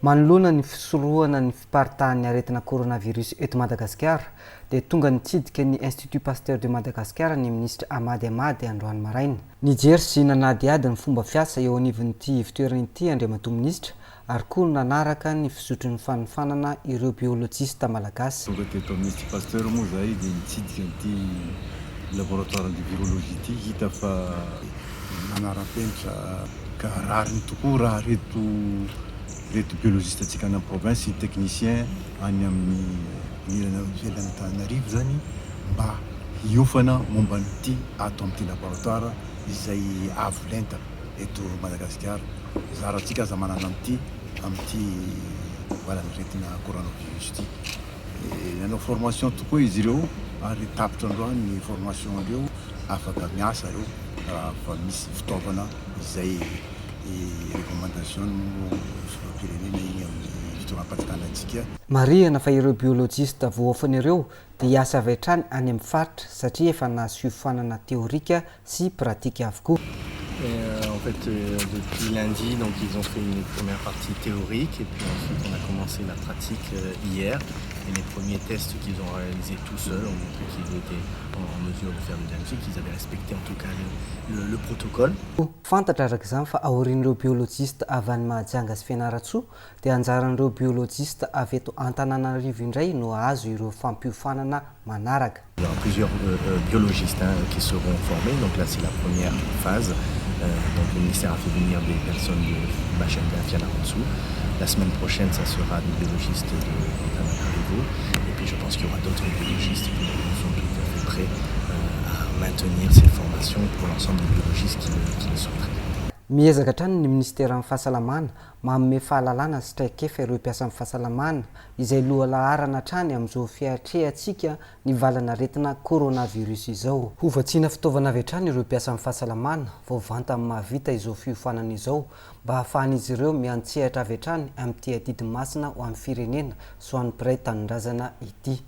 Manoloana ny fisorohana ny fiparitahan'ny aretina coronavirus eto Madagasikara dia tonga nitsidika ny Institut Pasteur de Madagascar ny ministra Amady Amady androany maraina. Nijery sy nanadiady ny fomba fiasa eo anivon'ity fitoeran'ity andriamatoa ministra ary koa nanaraka ny fisotron'ny fanofanana ireo biolojista malagasy. Tonga teto amin'ny Institut Pasteur moa zahay dia nitsidika ity laboratoire de virologie ity, hita fa manara-penitra ka rariny tokoa raha reto biologiste atsika any province sy technicien any amin'ny ivelany Antananarivo zany mba hiofana momba n'ity ato amin'ity laboratoire izay avo lenta eto Madagasikara. Zarantsika aza manana amin'ity valany retina coronavirus ity. Nanao formation tokoa izy ireo ary tapitra androany ny formation andreo afaka miasa reo fa misy fitaovana izay recommandation firenena iny amin'ny fitoeram-patsikanantsika. Marihana fa ireo biolojista voafany ireo dia hiasa avy hatrany any amin'ny faritra satria efa nahazo fiofanana teorika sy pratika avokoa. En fait, depuis lundi, donc ils ont fait une première partie théorique et puis ensuite on a commencé la pratique hier. Et les premiers tests qu'ils ont réalisés tout seuls ont montré qu'ils étaient en mesure de faire le diagnostic, qu'ils avaient respecté en tout cas le protocole. Fantatra araka izany fa aorian'ireo biolojista avy any Mahajanga sy Fianaratsoa dia anjaran'ireo biolojista avy eto Antananarivo indray no azo ireo fampiofanana manaraka. Il y aura plusieurs biologistes qui seront formés, donc là c'est la première phase. Donc le ministère a fait venir des personnes de Mahajanga à Fianaratsoa. La semaine prochaine, ça sera des biologistes de Antananarivo. Et puis je pense qu'il y aura d'autres biologistes qui sont tout à fait prêts à maintenir ces formations pour l'ensemble des biologistes qui le souhaiteraient. Miezaka hatrany ny ministèran'ny fahasalamana manome fahalalana sy traikefa ireo mpiasa amin'ny fahasalamana izay loha laharana hatrany amin'izao fiatrehantsika ny valana aretina coronavirus izao. Hovatsiana fitaovana avy hatrany ireo mpiasa amin'ny fahasalamana vao vanta amin'ny mahavita izao fiofanana izao mba hahafahan'izy ireo miantsehatra avy hatrany amin'ity adidy masina ho amin'ny firenena so an'ny mpiray tanindrazana ity.